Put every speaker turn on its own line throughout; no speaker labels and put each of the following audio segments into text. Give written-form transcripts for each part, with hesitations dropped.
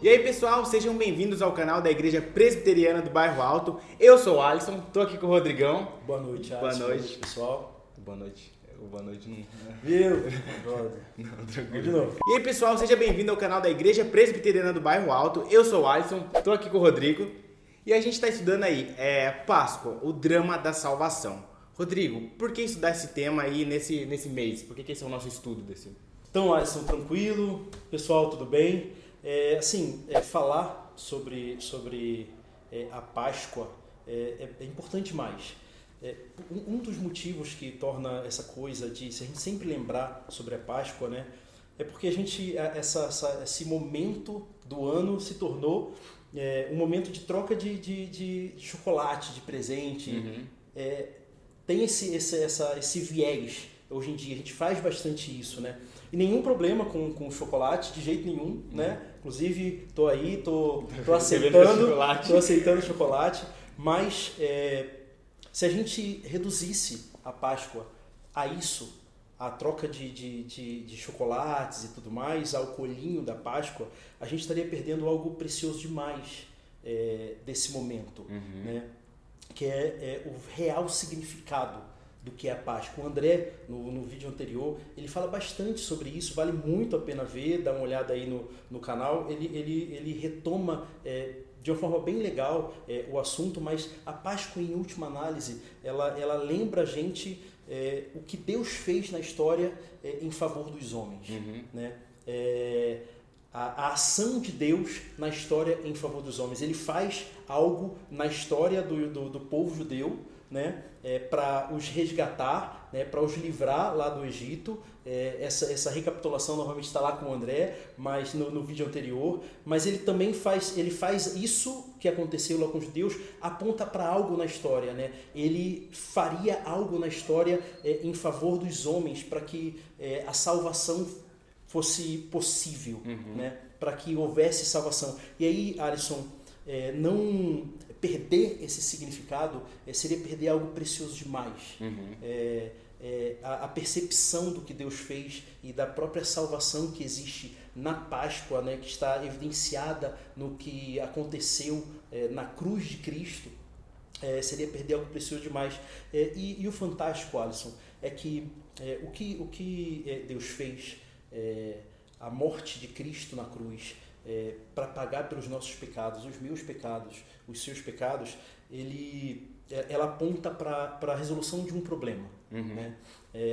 E aí pessoal, sejam bem-vindos ao canal da Igreja Presbiteriana do Bairro Alto. Eu sou o Alisson, tô aqui com o Rodrigão.
Boa noite, Alisson.
Boa noite,
pessoal.
Boa noite. Boa noite não.
Viu?
Não, tranquilo.
De novo.
E aí pessoal, seja bem-vindo ao canal da Igreja Presbiteriana do Bairro Alto. Eu sou o Alisson, tô aqui com o Rodrigo. E a gente tá estudando aí, Páscoa, o drama da salvação. Rodrigo, por que estudar esse tema aí nesse mês? Por que esse é o nosso estudo desse?
Então, Alisson, tranquilo? Pessoal, tudo bem? Falar sobre a Páscoa é importante demais. Um dos motivos que torna essa coisa de se a gente sempre lembrar sobre a Páscoa, né, é porque a gente esse momento do ano se tornou um momento de troca de chocolate, de presente.
Uhum.
Tem esse viés hoje em dia, a gente faz bastante isso, né? E nenhum problema com chocolate, de jeito nenhum, né? Inclusive, tô aceitando chocolate, mas se a gente reduzisse a Páscoa a isso, a troca de chocolates e tudo mais, ao coelhinho da Páscoa, a gente estaria perdendo algo precioso demais desse momento,
Uhum.
né? Que é o real significado do que é a Páscoa. O André, no vídeo anterior, ele fala bastante sobre isso, vale muito a pena ver, dá uma olhada aí no canal, ele retoma de uma forma bem legal o assunto, mas a Páscoa, em última análise, ela lembra a gente o que Deus fez na história em favor dos homens.
Uhum.
Né? A ação de Deus na história em favor dos homens. Ele faz algo na história do povo judeu, né, para os resgatar, né, para os livrar lá do Egito. Essa recapitulação normalmente está lá com o André, mas no vídeo anterior. Mas ele também faz isso que aconteceu lá com os judeus, aponta para algo na história. Né? Ele faria algo na história em favor dos homens, para que a salvação fosse possível,
Uhum.
né? Para que houvesse salvação. E aí, Alisson, não perder esse significado seria perder algo precioso demais.
Uhum.
A percepção do que Deus fez e da própria salvação que existe na Páscoa, né? Que está evidenciada no que aconteceu na cruz de Cristo, seria perder algo precioso demais. E o fantástico, Alisson, é que o que Deus fez, a morte de Cristo na cruz, para pagar pelos nossos pecados, os meus pecados, os seus pecados, ela aponta para a resolução de um problema.
Uhum.
Né?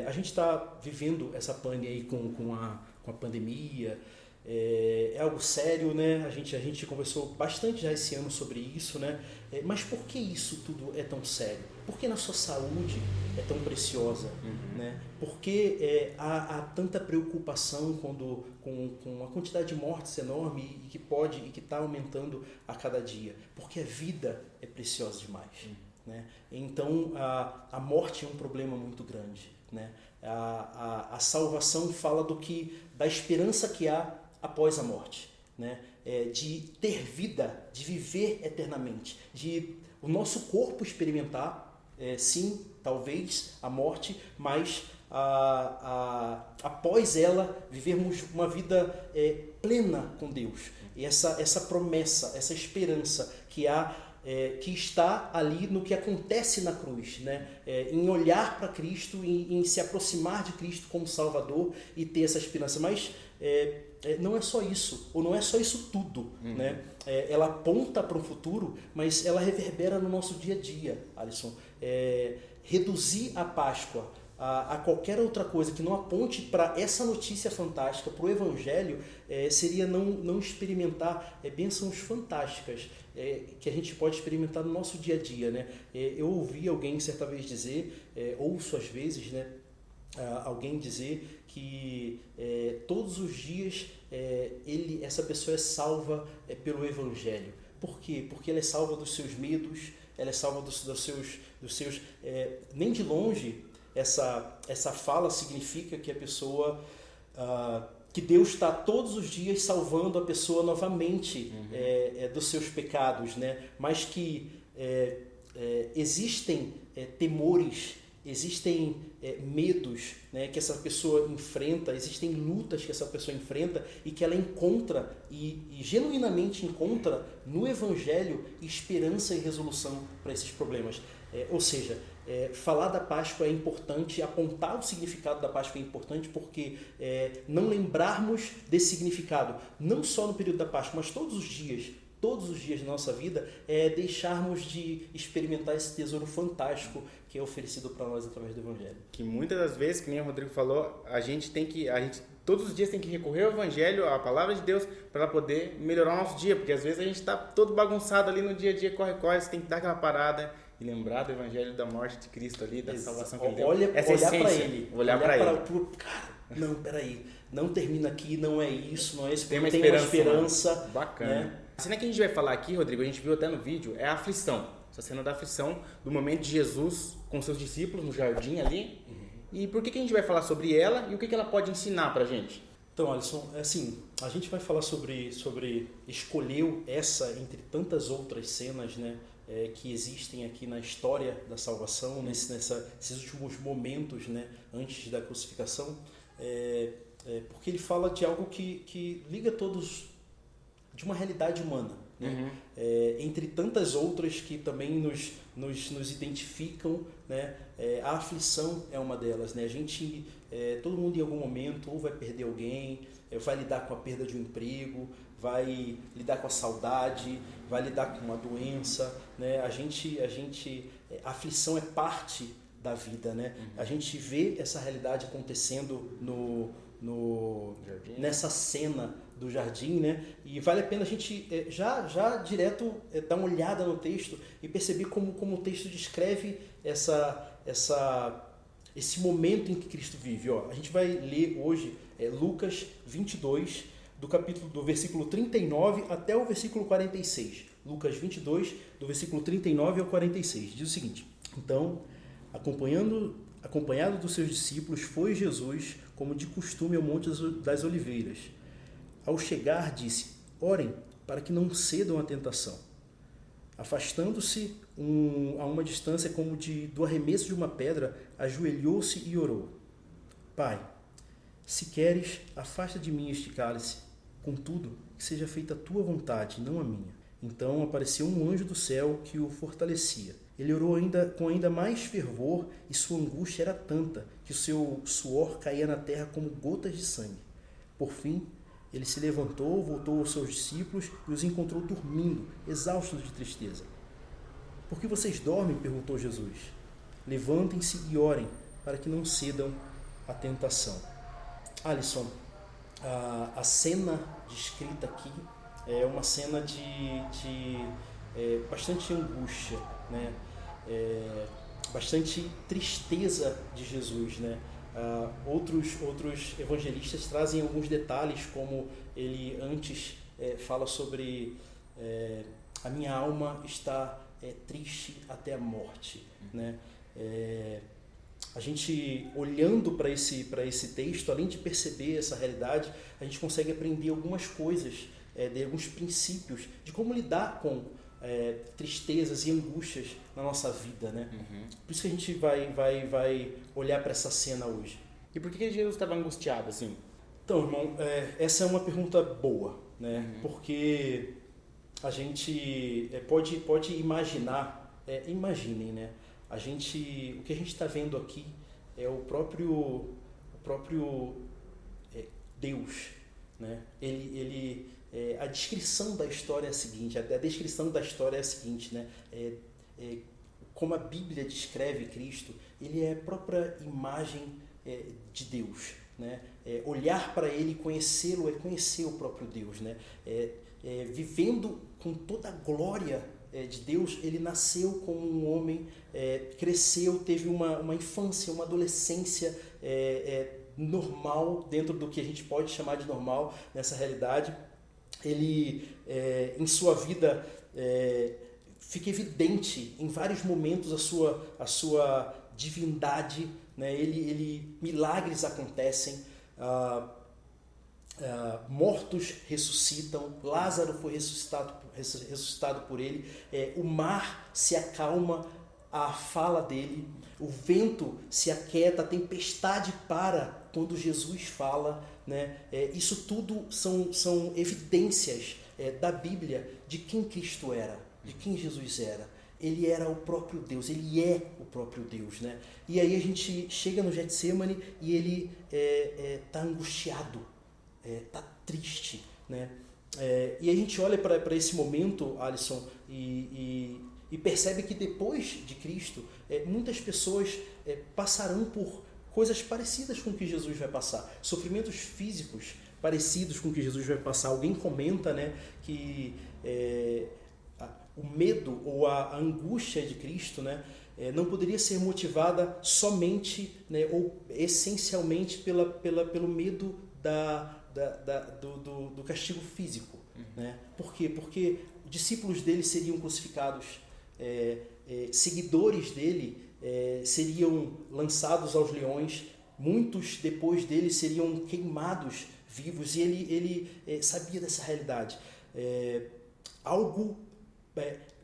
A gente está vivendo essa pane aí com a pandemia, é algo sério, né? A gente conversou bastante já esse ano sobre isso, né? Mas por que isso tudo é tão sério? Por que na sua saúde é tão preciosa?
Uhum.
Né? Por que há tanta preocupação com a quantidade de mortes enorme e que está aumentando a cada dia? Porque a vida é preciosa demais.
Uhum.
Né? Então a morte é um problema muito grande. Né? A salvação fala da esperança que há após a morte, né? De ter vida, de viver eternamente, de o nosso corpo experimentar, sim, talvez a morte, mas após ela vivermos uma vida plena com Deus. E essa promessa, essa esperança que há, que está ali no que acontece na cruz, né? Em olhar para Cristo, em se aproximar de Cristo como Salvador e ter essa esperança. Mas não é só isso, ou não é só isso tudo. Uhum. Né? Ela aponta para o futuro, mas ela reverbera no nosso dia a dia, Alisson. Reduzir a Páscoa a qualquer outra coisa que não aponte para essa notícia fantástica, para o Evangelho, seria não experimentar bênçãos fantásticas que a gente pode experimentar no nosso dia a dia. Né? Eu ouvi alguém certa vez dizer, ouço às vezes, né, alguém dizer que todos os dias essa pessoa é salva pelo Evangelho. Por quê? Porque ela é salva dos seus medos, ela é salva dos seus nem de longe essa fala significa que a pessoa, que Deus está todos os dias salvando a pessoa novamente. Uhum. Dos seus pecados, né? Mas que existem temores existem medos, né, que essa pessoa enfrenta, existem lutas que essa pessoa enfrenta e que ela encontra e genuinamente encontra no Evangelho esperança e resolução para esses problemas. Ou seja, falar da Páscoa é importante, apontar o significado da Páscoa é importante porque não lembrarmos desse significado, não só no período da Páscoa, mas todos os dias da nossa vida, deixarmos de experimentar esse tesouro fantástico que é oferecido para nós através do Evangelho.
Que muitas das vezes, que nem o Rodrigo falou, a gente todos os dias tem que recorrer ao Evangelho, à Palavra de Deus, para poder melhorar o nosso dia, porque às vezes a gente está todo bagunçado ali no dia a dia, corre, você tem que dar aquela parada e lembrar do Evangelho da morte de Cristo ali, da salvação que ele deu.
Olhar para ele.
Olhar para ele.
Cara, não, peraí, não termina aqui, não é isso, não é isso.
Tem uma esperança. Bacana. Né? A cena que a gente vai falar aqui, Rodrigo, a gente viu até no vídeo, é a aflição. Essa cena da aflição, do momento de Jesus com seus discípulos no jardim ali. E por que a gente vai falar sobre ela e o que ela pode ensinar pra gente?
Então, Alisson, assim, a gente vai falar sobre escolheu essa entre tantas outras cenas, né, que existem aqui na história da salvação, nesses últimos momentos, né, antes da crucificação, porque ele fala de algo que liga todos de uma realidade humana. Né? Entre tantas outras que também nos identificam, né? A aflição é uma delas. Né? Todo mundo em algum momento ou vai perder alguém, vai lidar com a perda de um emprego, vai lidar com a saudade, vai lidar com uma doença. Né? A aflição é parte da vida. Né? A gente vê essa realidade acontecendo nessa cena do jardim, né? E vale a pena a gente já direto dar uma olhada no texto e perceber como o texto descreve esse momento em que Cristo vive. Ó, a gente vai ler hoje Lucas 22, do versículo 39 até o versículo 46. Lucas 22, do versículo 39 ao 46. Diz o seguinte: Então, acompanhado dos seus discípulos, foi Jesus, como de costume, ao Monte das Oliveiras. Ao chegar, disse: Orem, para que não cedam à tentação. Afastando-se a uma distância como do arremesso de uma pedra, ajoelhou-se e orou: Pai, se queres, afasta de mim este cálice. Contudo, que seja feita a tua vontade, não a minha. Então apareceu um anjo do céu que o fortalecia. Ele orou com ainda mais fervor e sua angústia era tanta que o seu suor caía na terra como gotas de sangue. Por fim, ele se levantou, voltou aos seus discípulos e os encontrou dormindo, exaustos de tristeza. Por que vocês dormem? Perguntou Jesus. Levantem-se e orem, para que não cedam à tentação. Alisson, a cena descrita aqui é uma cena de bastante angústia, né? Bastante tristeza de Jesus, né? Outros evangelistas trazem alguns detalhes, como ele antes fala sobre a minha alma está triste até a morte, né? A gente, olhando para esse texto, além de perceber essa realidade, a gente consegue aprender algumas coisas, de alguns princípios de como lidar com tristezas e angústias na nossa vida, né? Por isso que a gente vai olhar para essa cena hoje.
E por que Jesus estava angustiado assim?
Então, irmão, essa é uma pergunta boa, né? Porque a gente pode imaginar, imaginem, né? O que a gente está vendo aqui é o próprio Deus, né? A descrição da história é a seguinte, né? Como a Bíblia descreve Cristo, ele é a própria imagem de Deus, né? Olhar para ele e conhecê-lo é conhecer o próprio Deus, né? Vivendo com toda a glória de Deus, ele nasceu como um homem, cresceu, teve uma infância, uma adolescência normal, dentro do que a gente pode chamar de normal nessa realidade. Ele, em sua vida, fica evidente em vários momentos a sua divindade, né? Milagres acontecem, mortos ressuscitam, Lázaro foi ressuscitado por ele, o mar se acalma a fala dele, o vento se aquieta, a tempestade para quando Jesus fala, né? Isso tudo são evidências da Bíblia de quem Cristo era, de quem Jesus era. Ele era o próprio Deus, ele é o próprio Deus, né? E aí a gente chega no Getsemane e ele está angustiado, está triste, né? E a gente olha para esse momento, Alisson, e percebe que depois de Cristo, muitas pessoas passarão por coisas parecidas com o que Jesus vai passar, sofrimentos físicos parecidos com o que Jesus vai passar. Alguém comenta, né, que o medo ou a angústia de Cristo, né, não poderia ser motivada somente, né, ou essencialmente pelo medo do castigo físico. Né? Por quê? Porque discípulos dele seriam crucificados, seguidores dele seriam lançados aos leões, muitos depois dele seriam queimados vivos, e ele sabia dessa realidade.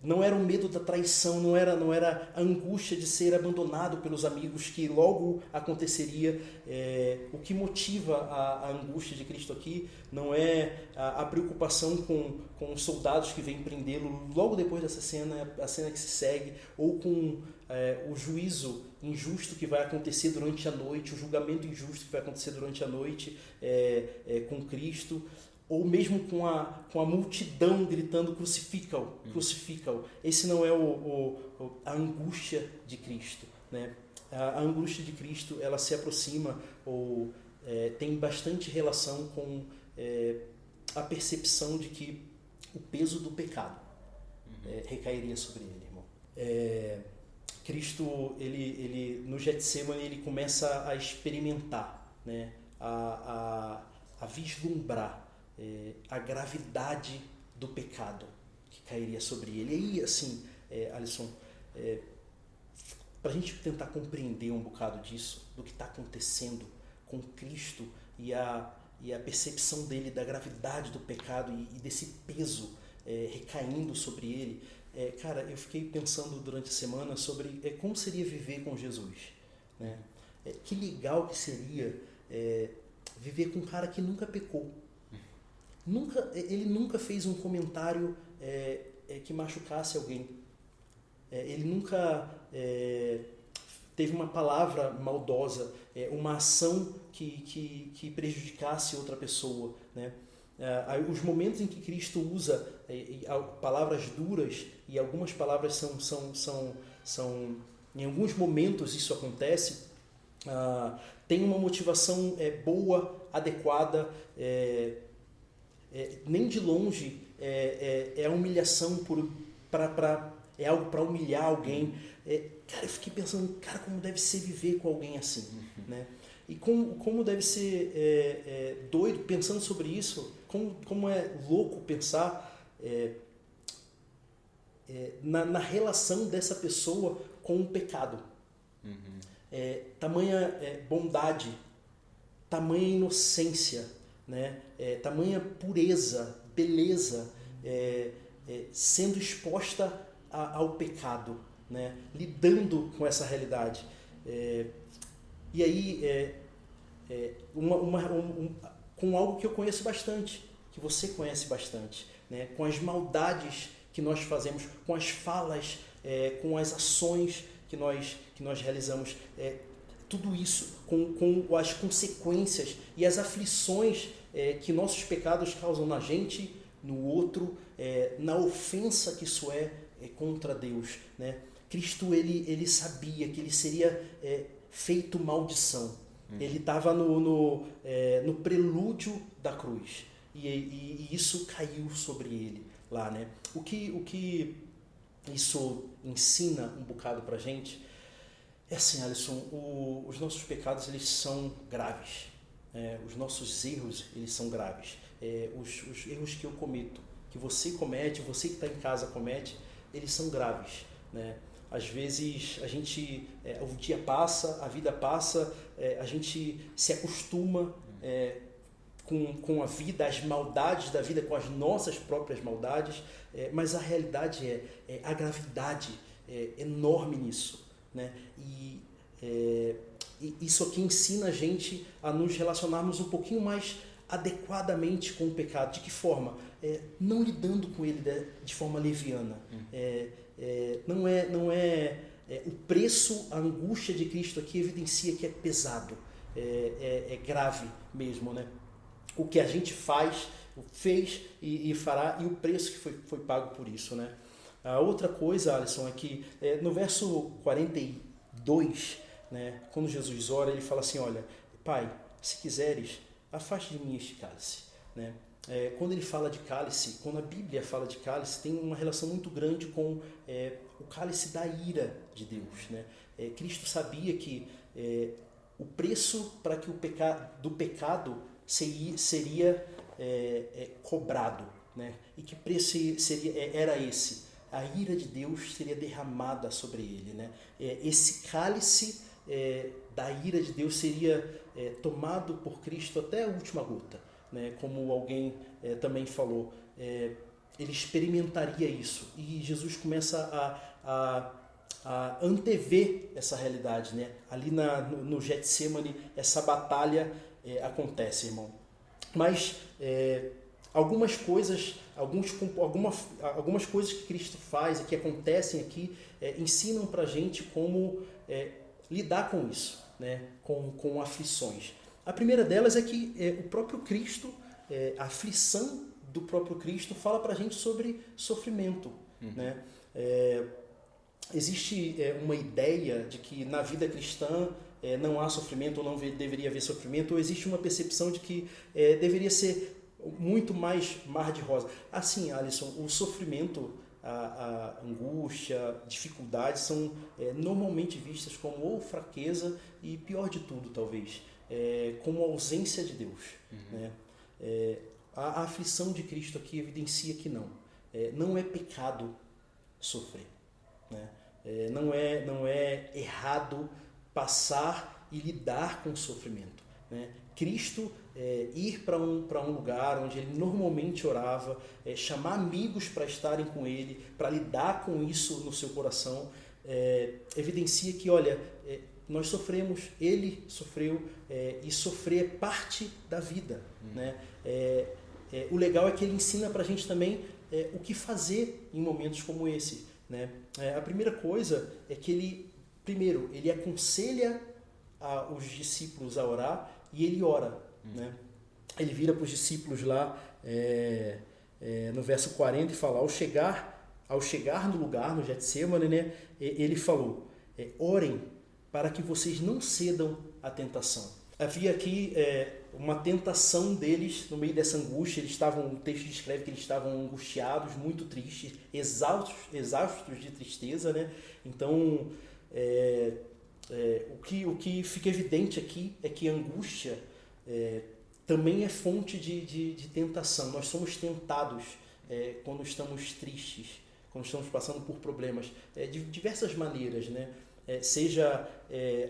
Não era o medo da traição, não era a angústia de ser abandonado pelos amigos, que logo aconteceria. O que motiva a angústia de Cristo aqui não é a preocupação com os soldados que vêm prendê-lo logo depois dessa cena, a cena que se segue, ou com o juízo injusto que vai acontecer durante a noite, o julgamento injusto que vai acontecer durante a noite com Cristo, ou mesmo com a multidão gritando crucifica-o, crucifica-o. Esse não é a angústia de Cristo, né? A angústia de Cristo, ela se aproxima ou tem bastante relação com a percepção de que o peso do pecado recairia sobre ele, irmão. Cristo, ele no Getsemane, ele começa a experimentar, né? a vislumbrar a gravidade do pecado que cairia sobre ele. E aí, assim, Alisson, para a gente tentar compreender um bocado disso, do que está acontecendo com Cristo e a percepção dele da gravidade do pecado e desse peso recaindo sobre ele, cara, eu fiquei pensando durante a semana sobre como seria viver com Jesus, né? Que legal que seria viver com um cara que nunca pecou. Ele nunca fez um comentário que machucasse alguém. Ele nunca teve uma palavra maldosa, uma ação que prejudicasse outra pessoa, né? Os momentos em que Cristo usa palavras duras, e algumas palavras são em alguns momentos isso acontece, tem uma motivação boa, adequada. Nem de longe é a humilhação é algo para humilhar alguém. Cara, eu fiquei pensando, cara, como deve ser viver com alguém assim, né? E como deve ser doido pensando sobre isso, como é louco pensar na relação dessa pessoa com o pecado. Tamanha bondade, tamanha inocência, né? Tamanha pureza, beleza, sendo exposta ao pecado, né? Lidando com essa realidade. E aí, com algo que eu conheço bastante, que você conhece bastante, né? Com as maldades que nós fazemos, com as falas, com as ações que nós realizamos, tudo isso, com as consequências e as aflições que nossos pecados causam na gente, no outro, na ofensa que isso é contra Deus, né? Cristo, ele sabia que ele seria feito maldição. Ele estava no prelúdio da cruz, e isso caiu sobre ele lá, né? O que isso ensina um bocado pra gente é assim, Alisson, os nossos pecados, eles são graves. Os nossos erros, eles são graves. Os erros que eu cometo, que você comete, você que está em casa comete, eles são graves, né? Às vezes o dia passa, a vida passa, a gente se acostuma com a vida, as maldades da vida, com as nossas próprias maldades, mas a realidade a gravidade enorme nisso, né? E isso aqui ensina a gente a nos relacionarmos um pouquinho mais adequadamente com o pecado. De que forma? Não lidando com ele de forma leviana. Não é o preço, a angústia de Cristo aqui evidencia que é pesado, é grave mesmo, né? O que a gente fez e fará, e o preço que foi pago por isso, né? A outra coisa, Alisson, é que no verso 42, né, quando Jesus ora, ele fala assim, olha, Pai, se quiseres, afaste de mim este cálice, né? Quando ele fala de cálice, quando a Bíblia fala de cálice, tem uma relação muito grande com o cálice da ira de Deus, né? Cristo sabia que o preço para que do pecado seria cobrado, né? E que preço era esse? A ira de Deus seria derramada sobre ele, né? Esse cálice da ira de Deus seria tomado por Cristo até a última gota, né? Como alguém também falou, ele experimentaria isso, e Jesus começa a antever essa realidade, né? Ali no Getsemane, essa batalha acontece, irmão. Mas algumas coisas que Cristo faz e que acontecem aqui ensinam pra gente como lidar com isso, né? Com aflições. A primeira delas é que o próprio Cristo, a aflição do próprio Cristo fala pra gente sobre sofrimento, né? Existe uma ideia de que na vida cristã não há sofrimento, ou não deveria haver sofrimento, ou existe uma percepção de que deveria ser muito mais mar de rosa. Assim, Alisson, o sofrimento, a angústia, dificuldades são normalmente vistas como ou fraqueza e, pior de tudo, talvez, como ausência de Deus. Né? A aflição de Cristo aqui evidencia que não é pecado sofrer, né? Não é errado passar e lidar com o sofrimento, né? Cristo ir para um lugar onde ele normalmente orava, chamar amigos para estarem com ele, para lidar com isso no seu coração, evidencia que, olha, nós sofremos, ele sofreu, e sofrer é parte da vida, né? O legal é que ele ensina para a gente também o que fazer em momentos como esse, né? A primeira coisa é que ele aconselha os discípulos a orar, e ele ora, né? Ele vira para os discípulos lá no verso 40 e fala, ao chegar no lugar, no Getsemane, né, ele falou, orem para que vocês não cedam à tentação. Havia aqui uma tentação deles no meio dessa angústia. O texto descreve que eles estavam angustiados, muito tristes, exaustos de tristeza, né? Então, o que fica evidente aqui é que a angústia também é fonte de tentação. Nós somos tentados quando estamos tristes, quando estamos passando por problemas, de diversas maneiras, né? Seja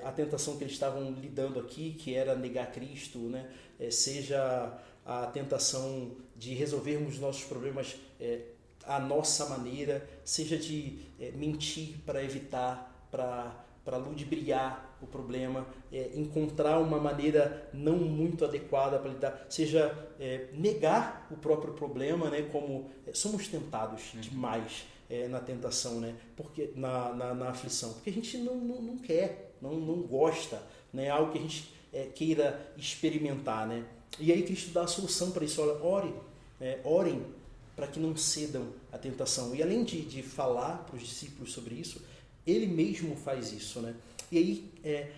a tentação que eles estavam lidando aqui, que era negar Cristo, né? Seja a tentação de resolvermos nossos problemas à nossa maneira, seja de mentir para evitar, para ludibriar o problema, encontrar uma maneira não muito adequada para lidar, seja negar o próprio problema, né? Como somos tentados demais na tentação, né? Porque na aflição, porque a gente não quer, não gosta, né? Algo que a gente queira experimentar, né? E aí Cristo dá a solução para isso. Olha, orem para que não cedam à tentação. E além de falar para os discípulos sobre isso, ele mesmo faz isso, né? E aí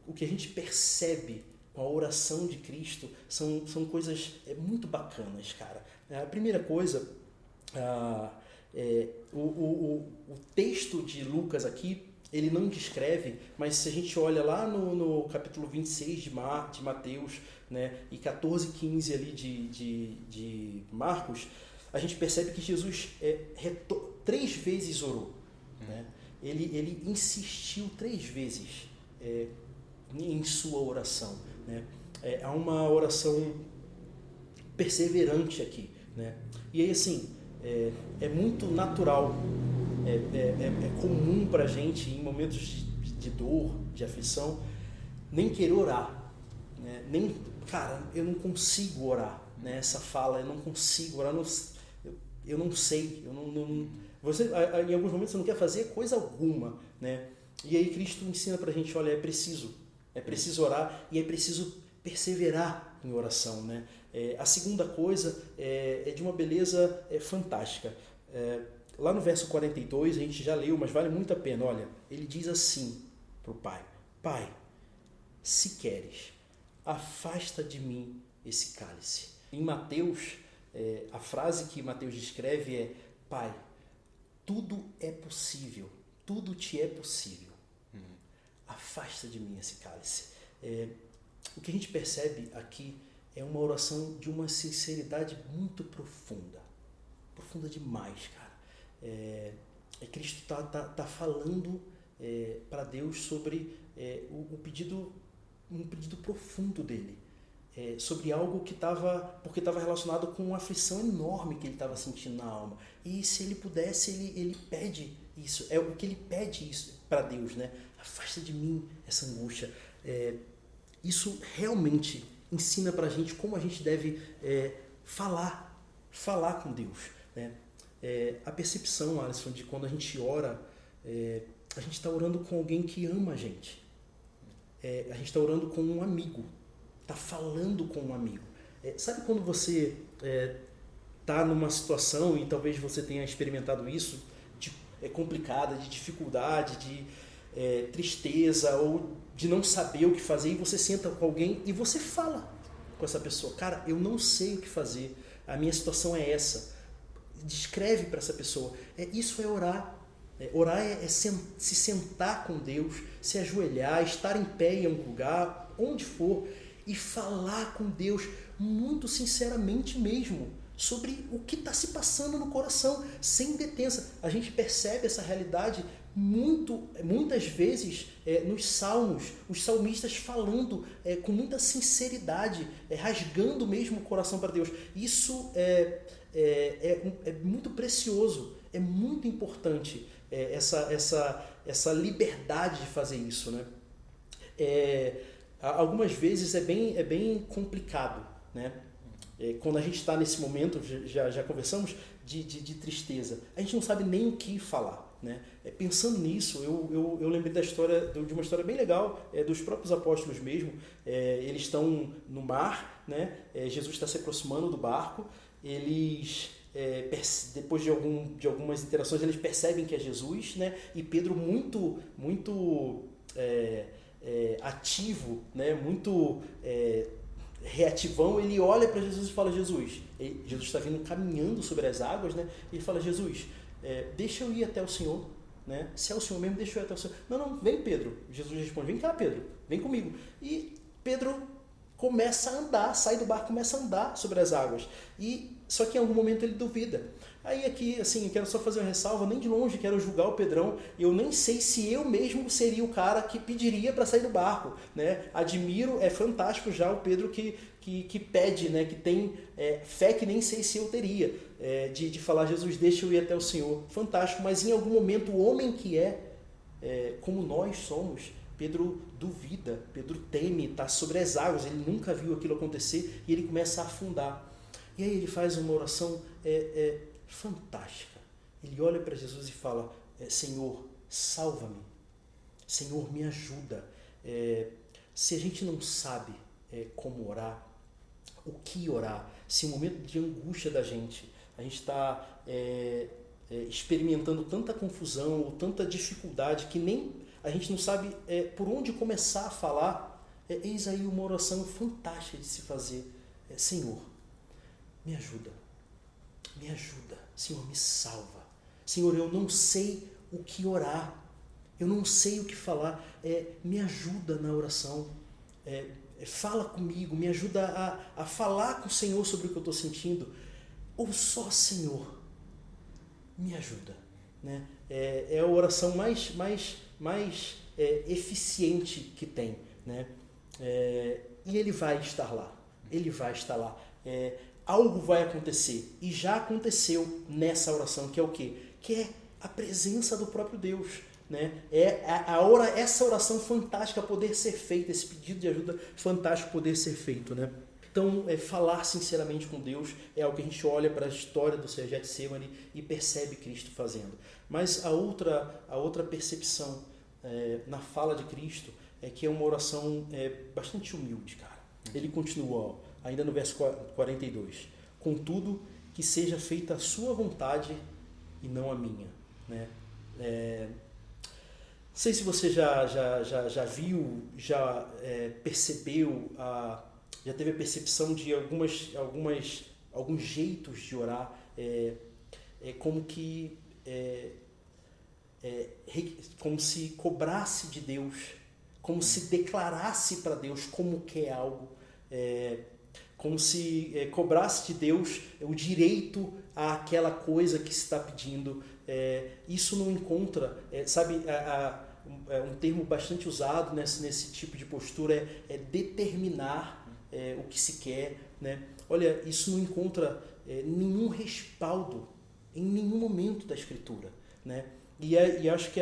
o que a gente percebe com a oração de Cristo são coisas muito bacanas, cara. A primeira coisa, o texto de Lucas aqui, ele não descreve, mas se a gente olha lá no capítulo 26 de Mateus, né, e 14, 15 ali de Marcos, a gente percebe que Jesus 3 vezes orou, né? Ele insistiu 3 vezes em sua oração, né? Há uma oração perseverante aqui, né? E aí, assim, é muito natural é comum para a gente, em momentos de dor, de aflição, nem querer orar, né? Cara, eu não consigo orar, né? Essa fala, eu não consigo orar, eu não sei, você, em alguns momentos você não quer fazer coisa alguma, né? E aí Cristo ensina pra gente, olha, é preciso orar e é preciso perseverar em oração, né? A segunda coisa é de uma beleza fantástica. Lá no verso 42, a gente já leu, mas vale muito a pena, olha, ele diz assim pro Pai, Pai, se queres, afasta de mim esse cálice. Em Mateus, a frase que Mateus descreve é, Pai, tudo é possível, tudo te é possível. Afasta de mim esse cálice. O que a gente percebe aqui é uma oração de uma sinceridade muito profunda. Profunda demais, cara. Cristo tá falando para Deus sobre um pedido profundo dele. Sobre algo porque estava relacionado com uma aflição enorme que ele estava sentindo na alma. E se ele pudesse, ele pede isso. É o que ele pede isso para Deus, né? Afasta de mim essa angústia. Isso realmente ensina para a gente como a gente deve falar com Deus, né? A percepção, Alisson, de quando a gente ora, a gente está orando com alguém que ama a gente. A gente está orando com um amigo. Está falando com um amigo. Sabe quando você está numa situação, e talvez você tenha experimentado isso, complicada, de dificuldade, de tristeza, ou de não saber o que fazer, e você senta com alguém e você fala com essa pessoa, cara, eu não sei o que fazer, a minha situação é essa. Descreve para essa pessoa. Isso é orar. Orar é se sentar com Deus, se ajoelhar, estar em pé em algum lugar, onde for, e falar com Deus muito sinceramente mesmo sobre o que está se passando no coração, sem detença. A gente percebe essa realidade muitas vezes nos salmos, os salmistas falando com muita sinceridade, rasgando mesmo o coração para Deus. Isso é muito precioso, é muito importante essa liberdade de fazer isso, né? Algumas vezes é bem complicado, né? Quando a gente está nesse momento, já conversamos, de tristeza, a gente não sabe nem o que falar, né? Pensando nisso, eu lembrei de uma história bem legal, dos próprios apóstolos mesmo. Eles estão no mar, né? Jesus está se aproximando do barco, eles... depois de algumas interações, eles percebem que é Jesus, né? E Pedro muito ativo, né? Muito reativão, ele olha para Jesus e fala, Jesus está vindo caminhando sobre as águas, né? E ele fala, Jesus, deixa eu ir até o Senhor, né? Se é o Senhor mesmo, deixa eu ir até o Senhor. Não, vem Pedro. Jesus responde, vem cá Pedro, vem comigo. E Pedro começa a andar, sai do barco, começa a andar sobre as águas. Só que em algum momento ele duvida. Aí aqui, assim, eu quero só fazer uma ressalva, nem de longe quero julgar o Pedrão, eu nem sei se eu mesmo seria o cara que pediria para sair do barco, né? Admiro, é fantástico já o Pedro que pede, né? Que tem fé que nem sei se eu teria, de falar, Jesus, deixa eu ir até o Senhor. Fantástico, mas em algum momento o homem que como nós somos, Pedro duvida, Pedro teme, está sobre as águas, ele nunca viu aquilo acontecer e ele começa a afundar. E aí ele faz uma oração fantástica. Ele olha para Jesus e fala, Senhor, salva-me. Senhor, me ajuda. Se a gente não sabe como orar, o que orar, se o momento de angústia da gente, a gente está experimentando tanta confusão ou tanta dificuldade que nem a gente não sabe por onde começar a falar, eis aí uma oração fantástica de se fazer. Senhor, me ajuda, Senhor, me salva. Senhor, eu não sei o que orar, eu não sei o que falar, me ajuda na oração, fala comigo, me ajuda a falar com o Senhor sobre o que eu estou sentindo, ou só, Senhor, me ajuda, né? É a oração mais eficiente que tem, né? E ele vai estar lá, algo vai acontecer, e já aconteceu nessa oração, que é o quê? Que é a presença do próprio Deus. Né? Essa oração fantástica poder ser feita, esse pedido de ajuda fantástico poder ser feito. Né? Então, falar sinceramente com Deus é algo que a gente olha para a história do Getsemane e percebe Cristo fazendo. Mas a outra percepção na fala de Cristo é que é uma oração bastante humilde, cara. Ele continua, ainda no verso 42. Contudo, que seja feita a sua vontade e não a minha. Né? Não sei se você já viu, percebeu, já teve a percepção de alguns jeitos de orar, como se cobrasse de Deus, como se declarasse para Deus como quer algo, como se cobrasse de Deus o direito àquela coisa que se está pedindo. Isso não encontra, um termo bastante usado nesse tipo de postura é determinar o que se quer. Né? Olha, isso não encontra nenhum respaldo em nenhum momento da Escritura. Né? E acho que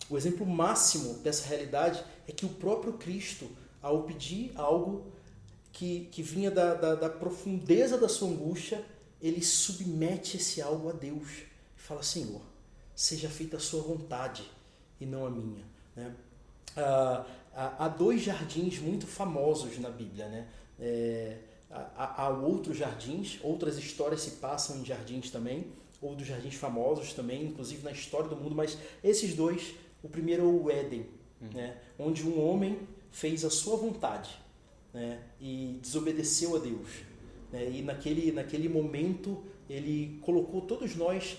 o exemplo máximo dessa realidade é que o próprio Cristo, ao pedir algo que vinha da profundeza da sua angústia, ele submete esse algo a Deus e fala: Senhor, seja feita a sua vontade e não a minha. Né? Há 2 jardins muito famosos na Bíblia. Né? Há outros jardins, outras histórias se passam em jardins também, ou dos jardins famosos também, inclusive na história do mundo, mas esses 2, o primeiro é o Éden, né? Onde um homem fez a sua vontade, né? E desobedeceu a Deus. Né? E naquele momento ele colocou todos nós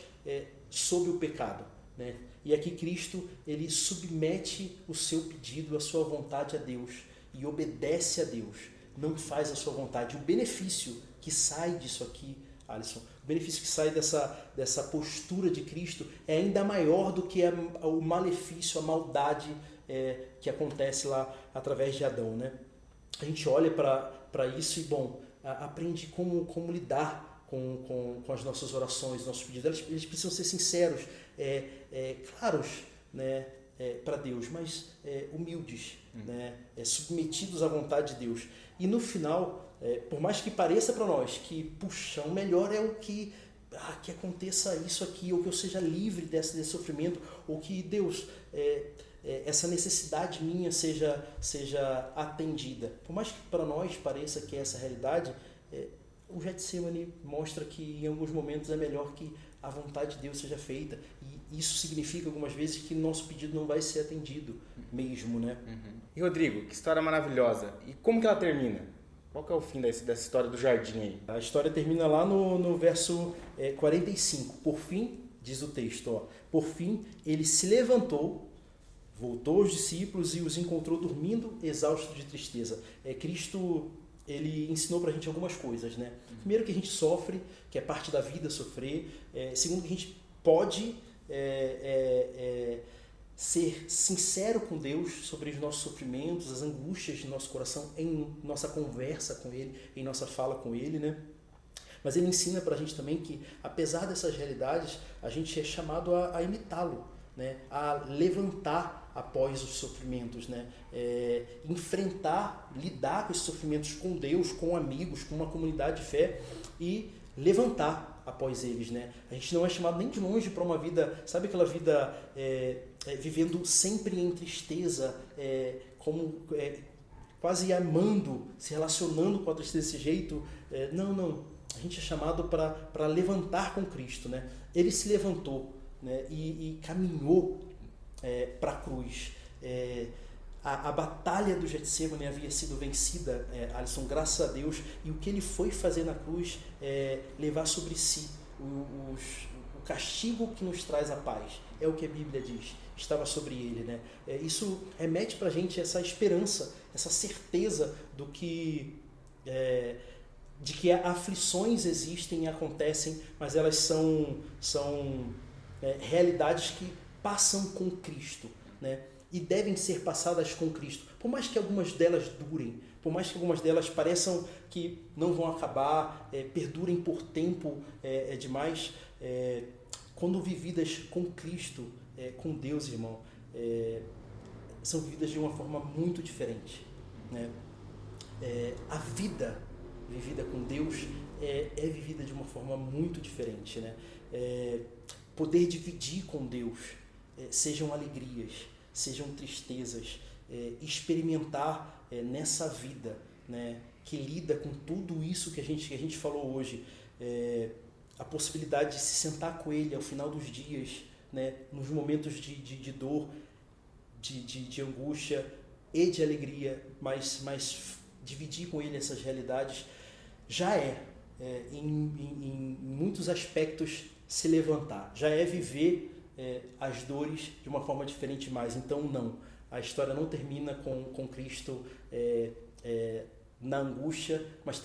sob o pecado. Né? E aqui Cristo, ele submete o seu pedido, a sua vontade a Deus e obedece a Deus, não faz a sua vontade. O benefício que sai disso aqui, Alisson, o benefício que sai dessa postura de Cristo é ainda maior do que o malefício, a maldade que acontece lá através de Adão. Né? A gente olha para isso e, aprende como lidar com as nossas orações, nossos pedidos. Eles precisam ser sinceros, claros, né, para Deus, mas humildes, né, submetidos à vontade de Deus. E no final, por mais que pareça para nós que, o melhor é o que aconteça isso aqui, ou que eu seja livre desse sofrimento, ou que Deus, essa necessidade minha seja atendida. Por mais que para nós pareça que é essa realidade, o Getsemane mostra que em alguns momentos é melhor que a vontade de Deus seja feita, e isso significa algumas vezes que nosso pedido não vai ser atendido mesmo, né?
E Rodrigo, que história maravilhosa! E como que ela termina? Qual que é o fim dessa história do jardim aí?
A história termina lá no verso 45. Por fim, diz o texto, por fim ele se levantou, voltou aos discípulos e os encontrou dormindo, exausto de tristeza. Cristo, ele ensinou pra gente algumas coisas, né? Primeiro, que a gente sofre, que é parte da vida sofrer. Segundo, que a gente pode ser sincero com Deus sobre os nossos sofrimentos, as angústias de nosso coração, em nossa conversa com Ele, em nossa fala com Ele, né? Mas Ele ensina pra gente também que, apesar dessas realidades, a gente é chamado a imitá-lo, né? A levantar após os sofrimentos, né? Enfrentar, lidar com esses sofrimentos com Deus, com amigos, com uma comunidade de fé e levantar após eles, né? A gente não é chamado nem de longe para uma vida, sabe aquela vida vivendo sempre em tristeza, quase amando, se relacionando com a tristeza desse jeito. Não. A gente é chamado para levantar com Cristo, né? Ele se levantou, né? E caminhou para a cruz. A batalha do Getsemane havia sido vencida, Alisson, graças a Deus, e o que ele foi fazer na cruz é levar sobre si o castigo que nos traz a paz. É o que a Bíblia diz, estava sobre ele, né? Isso remete para a gente essa esperança, essa certeza de que aflições existem e acontecem, mas elas são realidades que passam com Cristo, né? E devem ser passadas com Cristo. Por mais que algumas delas durem, por mais que algumas delas pareçam que não vão acabar, perdurem por tempo demais, quando vividas com Cristo, com Deus, irmão, são vividas de uma forma muito diferente, né? A vida vivida com Deus é vivida de uma forma muito diferente, né? Poder dividir com Deus, sejam alegrias, sejam tristezas, experimentar nessa vida, né, que lida com tudo isso que a gente falou hoje, a possibilidade de se sentar com Ele ao final dos dias, né, nos momentos de dor, de angústia e de alegria, mas dividir com Ele essas realidades já em muitos aspectos, se levantar, já é viver as dores de uma forma diferente mais. Então não, a história não termina com Cristo na angústia, mas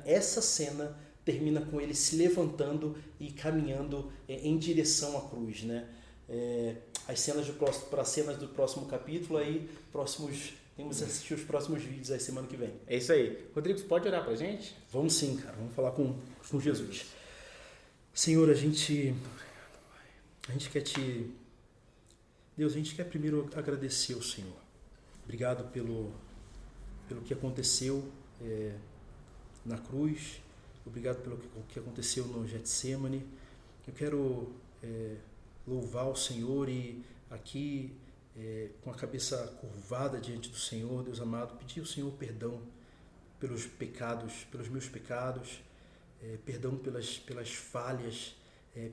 essa cena termina com Ele se levantando e caminhando em direção à cruz, né? As cenas para as cenas do próximo capítulo, aí temos que assistir os próximos vídeos aí semana que vem.
É isso aí. Rodrigo, você pode orar pra gente?
Vamos sim, cara. Vamos falar com Jesus. Senhor, a gente quer Deus, a gente quer primeiro agradecer ao Senhor. Obrigado pelo que aconteceu na cruz. Obrigado pelo que aconteceu no Getsêmani. Eu quero louvar o Senhor e aqui, com a cabeça curvada diante do Senhor, Deus amado, pedir ao Senhor perdão pelos pecados, pelos meus pecados, perdão pelas falhas.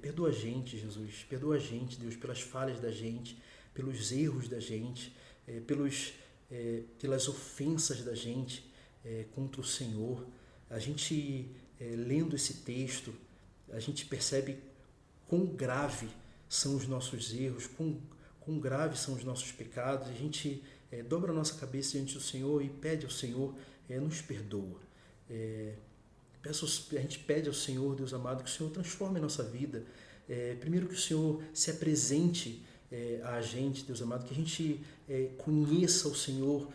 Perdoa a gente, Jesus, perdoa a gente, Deus, pelas falhas da gente, pelos erros da gente, pelas ofensas da gente contra o Senhor. A gente, lendo esse texto, a gente percebe quão grave são os nossos erros, quão graves são os nossos pecados. A gente dobra a nossa cabeça diante do Senhor e pede ao Senhor, nos perdoa. A gente pede ao Senhor, Deus amado, que o Senhor transforme a nossa vida. Primeiro que o Senhor se apresente a gente, Deus amado, que a gente conheça o Senhor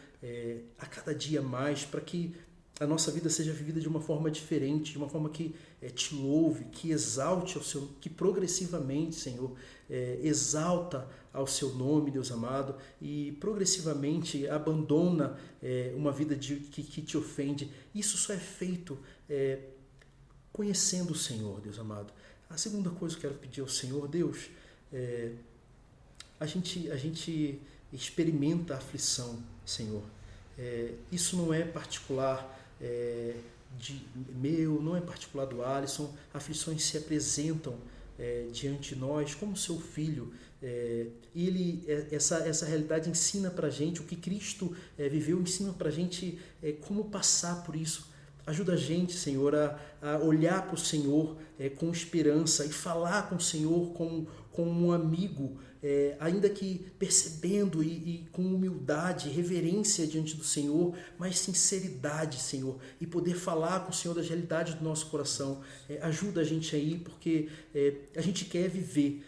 a cada dia mais, para que a nossa vida seja vivida de uma forma diferente, de uma forma que te louve, que exalte ao seu, que progressivamente, Senhor, exalta ao seu nome, Deus amado, e progressivamente abandona uma vida que te ofende. Isso só é feito conhecendo o Senhor, Deus amado. A segunda coisa que eu quero pedir ao Senhor, Deus, a gente experimenta a aflição, Senhor. Isso não é particular não é particular do Alisson. Aflições se apresentam diante de nós como seu filho, e essa realidade ensina pra gente o que Cristo viveu, ensina pra gente como passar por isso. Ajuda a gente, Senhor, a olhar para o Senhor com esperança e falar com o Senhor como um amigo, ainda que percebendo e com humildade, reverência diante do Senhor, mas sinceridade, Senhor, e poder falar com o Senhor das realidades do nosso coração. Ajuda a gente aí, porque a gente quer viver,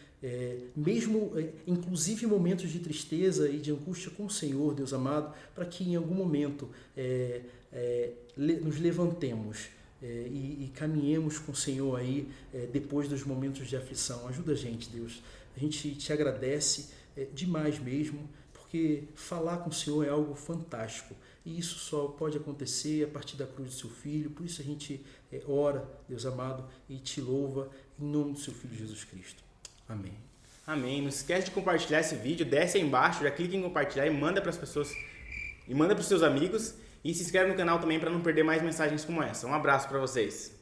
mesmo inclusive momentos de tristeza e de angústia com o Senhor, Deus amado, para que em algum momento nos levantemos e caminhemos com o Senhor aí depois dos momentos de aflição. Ajuda a gente, Deus. A gente te agradece demais mesmo, porque falar com o Senhor é algo fantástico, e isso só pode acontecer a partir da cruz do seu Filho. Por isso a gente ora, Deus amado, e te louva em nome do seu Filho Jesus Cristo. Amém.
Amém. Não esquece de compartilhar esse vídeo, desce aí embaixo, já clica em compartilhar e manda para as pessoas, e manda para os seus amigos, e se inscreve no canal também para não perder mais mensagens como essa. Um abraço para vocês.